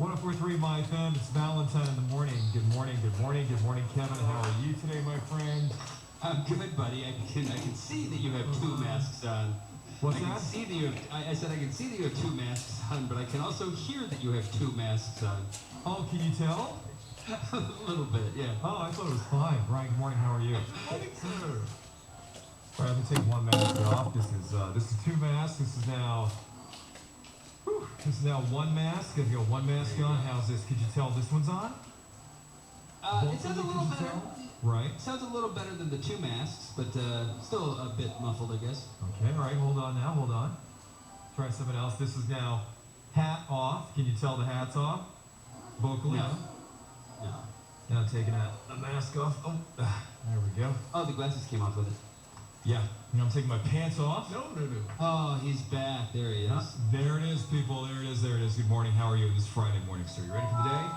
104.3 MyFM, it's Valentine in the morning. Good morning, good morning, good morning, Kevin. How are you today, my friend? I'm good, buddy. I can see that you have two masks on. What's I that? can see that you have, I said I can see that you have two masks on, but I can also hear that you have two masks on. Oh, can you tell? A little bit, yeah. Oh, I thought it was fine. Brian, good morning. How are you? Good morning, sir. All right, let me take one mask off. This is two masks. This is now one mask. I've got one mask on. How's this? Could you tell this one's on? It sounds a little better. Right. Sounds a little better than the two masks, but still a bit muffled, I guess. Okay, all right. Hold on now. Hold on. Try something else. This is now hat off. Can you tell the hat's off? Vocally? No. No. Now taking the mask off. Oh, there we go. Oh, the glasses came off with it. Yeah. I'm taking my pants off. No. Oh, he's back. There he is. There it is, people. There it is. Good morning. How are you this Friday morning, sir? You ready for the day?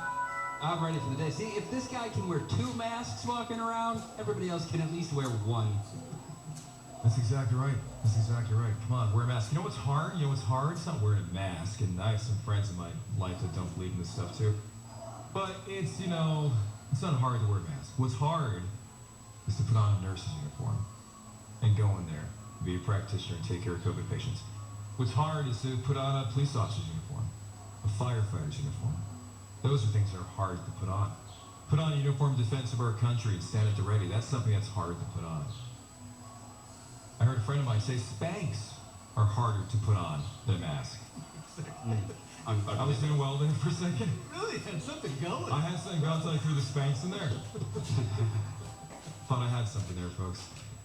I'm ready for the day. See, if this guy can wear two masks walking around, everybody else can at least wear one. That's exactly right. Come on, wear a mask. You know what's hard? It's not wearing a mask. And I have some friends in my life that don't believe in this stuff too. But it's not hard to wear a mask. What's hard is to put on a nurse's uniform and go in there, be a practitioner and take care of COVID patients. What's hard is to put on a police officer's uniform, a firefighter's uniform. Those are things that are hard to put on. Put on a uniform in defense of our country and stand at the ready. That's something that's hard to put on. I heard a friend of mine say Spanx are harder to put on than a mask. I was doing well there for a second. Really had something going. I had something going until I threw the Spanx in there. Thought I had something there, folks.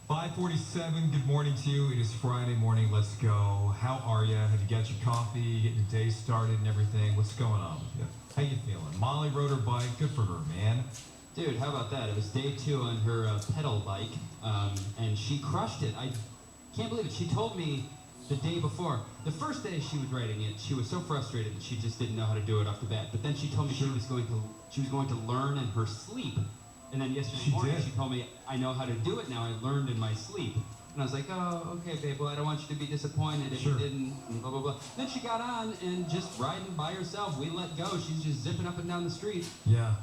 5:47, good morning to you. It is Friday morning. Let's go. How are you? Have you got your coffee? Getting your day started and everything? What's going on with you? How you feeling? Molly rode her bike. Good for her, man. Dude, how about that? It was day 2 on her pedal bike, and she crushed it. I can't believe it. She told me the day before. The first day she was riding it, she was so frustrated that she just didn't know how to do it off the bat. But then she told me she was going to learn in her sleep. And then yesterday morning she told me, I know how to do it now. I learned in my sleep. And I was like, oh, okay, babe, well, I don't want you to be disappointed if you didn't, and blah, blah, blah. Then she got on and just riding by herself. We let go. She's just zipping up and down the street. Yeah.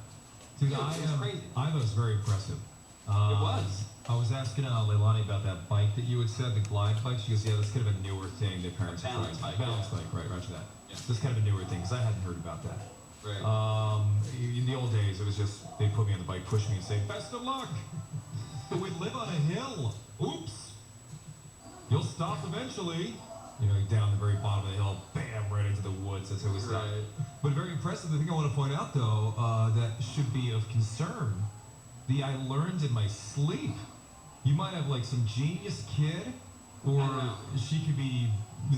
Dude, it was crazy. I thought it was very impressive. It was. I was asking Leilani about that bike that you had said, the glide bike. She goes, yeah, that's kind of a newer thing that parents are trying. Balance bike, right, roger that. Yeah. That's kind of a newer thing, because I hadn't heard about that. Right. In the old days, it was just, they'd put me on the bike, push me and say, best of luck. We'd live on a hill. Oops. You'll stop eventually. Down the very bottom of the hill, bam, right into the woods. That's how we stopped. Right. But very impressive. The thing I want to point out, though, that should be of concern, I learned in my sleep. You might have, like, some genius kid, or she could be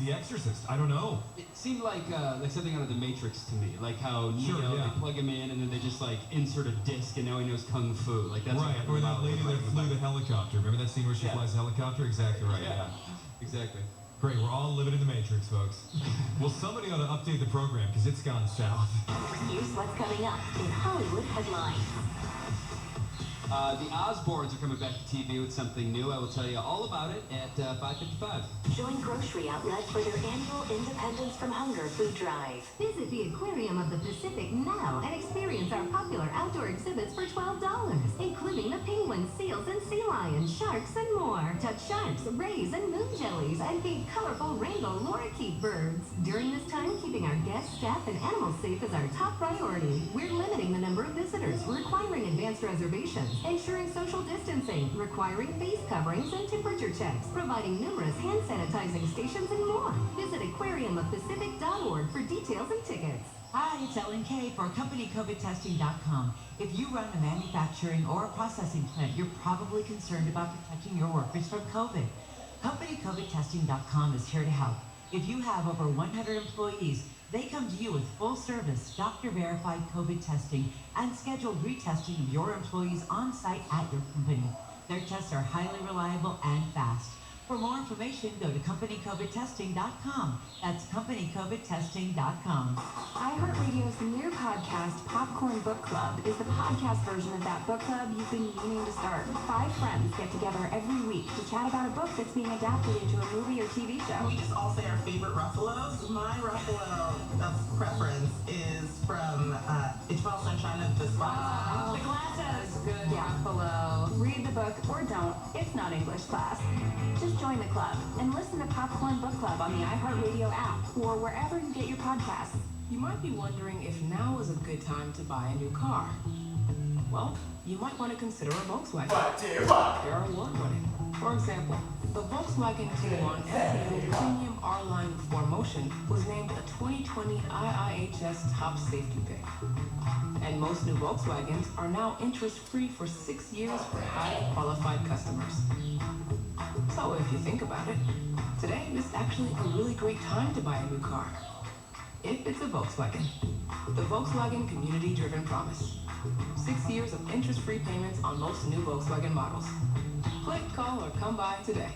The Exorcist. I don't know. It seemed like something out of The Matrix to me. Like how Neo, they plug him in and then they just like insert a disc and now he knows kung fu. Like that's right. Or that lady that flew the helicopter. Remember that scene where she flies the helicopter? Exactly right. Yeah. Exactly. Great. We're all living in the Matrix, folks. Well, somebody ought to update the program because it's gone south. Here's what's coming up in Hollywood headlines. The Osbournes are coming back to TV with something new. I will tell you all about it at 5:55. Join grocery outlets for their annual Independence from Hunger food drive. Visit the Aquarium of the Pacific now and experience our popular outdoor exhibits for $12, including the penguins, seals, and sea lions, sharks, and more. Touch sharks, rays, and moon jellies, and feed colorful rainbow lorikeet birds. During this time, keeping our guests, staff, and animals safe is our top priority. We're limiting the number of visitors, requiring advanced reservations, ensuring social distancing, requiring face coverings and temperature checks, providing numerous hand sanitizing stations, and more. Visit aquariumofpacific.org for details and tickets. Hi, it's Ellen Kay for CompanyCOVIDtesting.com. If you run a manufacturing or a processing plant, you're probably concerned about protecting your workers from COVID. CompanyCOVIDtesting.com is here to help. If you have over 100 employees, they come to you with full-service, doctor-verified COVID testing and scheduled retesting of your employees on-site at your company. Their tests are highly reliable and fast. For more information, go to companycovidtesting.com. That's companycovidtesting.com. iHeartRadio's new podcast, Popcorn Book Club, is the podcast version of that book club you've been meaning to start. 5 friends get together every week to chat about a book that's being adapted into a movie or TV show. Can we just all say our favorite Ruffalos? My Ruffalo of preference is from Eternal Sunshine of the Spotless. The glasses. Good Buffalo. Read the book or don't. It's not English class. Just join the club and listen to Popcorn Book Club on the iHeartRadio app or wherever you get your podcasts. You might be wondering if now is a good time to buy a new car. Well, you might want to consider a Volkswagen. They're award-winning. For example, the Volkswagen Tiguan MTO Premium R-Line with 4Motion was named a 2020 IIHS Top Safety Pick. And most new Volkswagens are now interest-free for 6 years for highly qualified customers. So if you think about it, today is actually a really great time to buy a new car. If it's a Volkswagen. The Volkswagen Community-Driven Promise. 6 years of interest-free payments on most new Volkswagen models. Click, call, or come by today.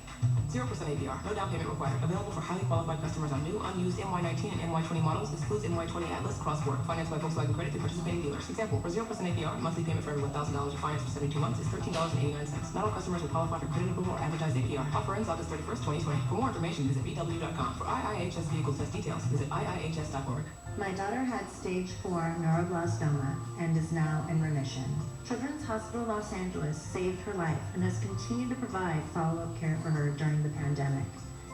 0% APR. No down payment required. Available for highly qualified customers on new, unused MY19 and MY20 models. Excludes MY20 Atlas Crossword. Financed by Volkswagen Credit through participating dealers. Example, for 0% APR, monthly payment for every $1,000 of finance for 72 months is $13.89. Not all customers will qualify for credit approval or advertised APR. Offer ends August 31st, 2020. For more information, visit VW.com. For IIHS vehicle test details, visit IIHS.org. My daughter had stage 4 neuroblastoma and is now in remission. Children's Hospital Los Angeles saved her life and has continued to provide follow-up care for her during the pandemic.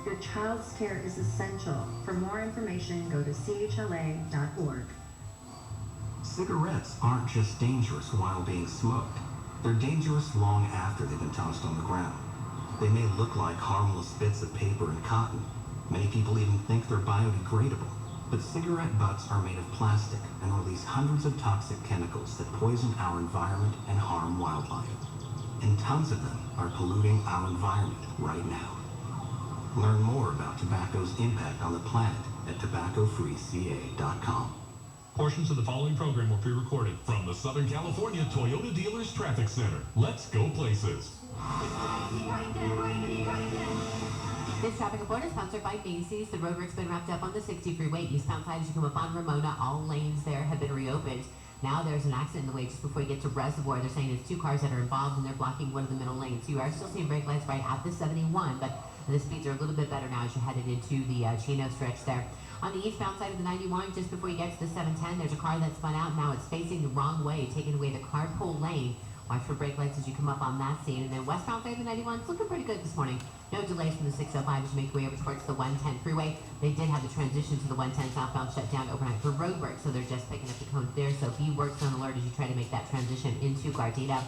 Your child's care is essential. For more information, go to chla.org. Cigarettes aren't just dangerous while being smoked. They're dangerous long after they've been tossed on the ground. They may look like harmless bits of paper and cotton. Many people even think they're biodegradable. But cigarette butts are made of plastic and release hundreds of toxic chemicals that poison our environment and harm wildlife. And tons of them are polluting our environment right now. Learn more about tobacco's impact on the planet at tobaccofreeca.com. Portions of the following program were pre-recorded from the Southern California Toyota Dealers Traffic Center. Let's go places. This traffic report is sponsored by Macy's. The roadwork's been wrapped up on the 60 freeway. Eastbound side as you come up on Ramona, all lanes there have been reopened. Now there's an accident in the way just before you get to Reservoir. They're saying it's 2 cars that are involved and they're blocking one of the middle lanes. You are still seeing brake lights right at the 71, but the speeds are a little bit better now as you're headed into the Chino stretch there. On the eastbound side of the 91, just before you get to the 710, there's a car that spun out. Now it's facing the wrong way, taking away the carpool lane. Watch for brake lights as you come up on that scene. And then westbound side of the 91, it's looking pretty good this morning. No delays from the 605 as you make your way over towards the 110 freeway. They did have the transition to the 110 southbound shut down overnight for road work, so they're just picking up the cones there. So be works on alert as you try to make that transition into Gardena.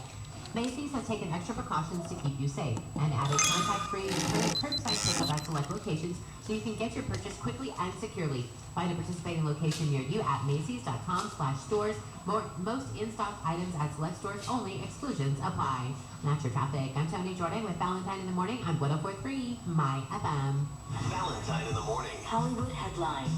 Macy's has taken extra precautions to keep you safe and added contact-free and curbside pickup at select locations so you can get your purchase quickly and securely. Find a participating location near you at Macy's.com/stores. Most in-stock items at select stores only. Exclusions apply. That's your traffic. I'm Tony Jordan with Valentine in the Morning on 104.3 MyFM. Valentine in the Morning. Hollywood headlines.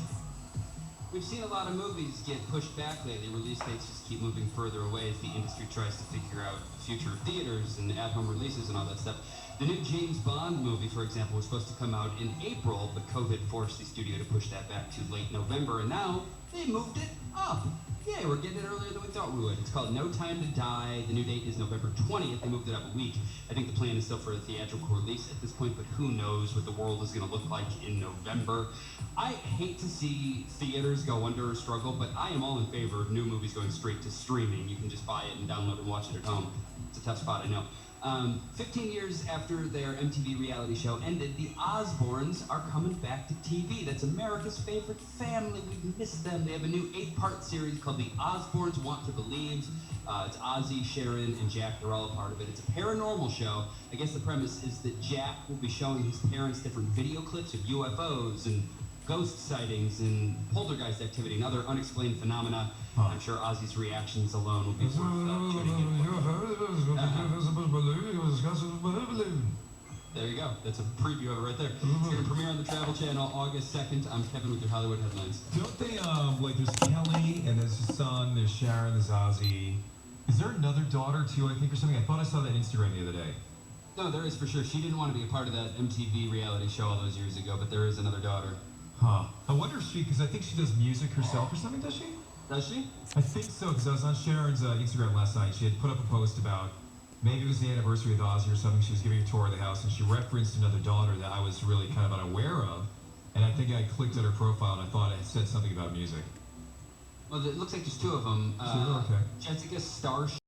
We've seen a lot of movies get pushed back lately. Release dates just keep moving further away as the industry tries to figure out the future of theaters and at-home releases and all that stuff. The new James Bond movie, for example, was supposed to come out in April, but COVID forced the studio to push that back to late November, and now they moved it up. Yeah, we're getting it earlier than we thought we would. It's called No Time to Die. The new date is November 20th. They moved it up a week. I think the plan is still for a theatrical release at this point, but who knows what the world is going to look like in November. I hate to see theaters go under or struggle, but I am all in favor of new movies going straight to streaming. You can just buy it and download and watch it at home. It's a tough spot, I know. 15 years after their MTV reality show ended, the Osbournes are coming back to TV. That's America's favorite family. We've missed them. They have a new 8-part series called The Osbournes Want to Believe. It's Ozzy, Sharon, and Jack. They're all a part of it. It's a paranormal show. I guess the premise is that Jack will be showing his parents different video clips of UFOs and ghost sightings and poltergeist activity and other unexplained phenomena. I'm sure Ozzy's reactions alone will be worth tuning in for. There you go. That's a preview of it right there. It's going to premiere on the Travel Channel August 2nd. I'm Kevin with your Hollywood headlines. Don't they, like, there's Kelly, and there's his son, there's Sharon, there's Ozzy. Is there another daughter, too, I think, or something? I thought I saw that on Instagram the other day. No, there is for sure. She didn't want to be a part of that MTV reality show all those years ago, but there is another daughter. Huh. I wonder if she, because I think she does music herself or something, does she? Does she? I think so, because I was on Sharon's Instagram last night. She had put up a post about, maybe it was the anniversary of Ozzy or something. She was giving a tour of the house, and she referenced another daughter that I was really kind of unaware of. And I think I clicked at her profile, and I thought it said something about music. Well, it looks like there's two of them. Okay. Jessica Starsh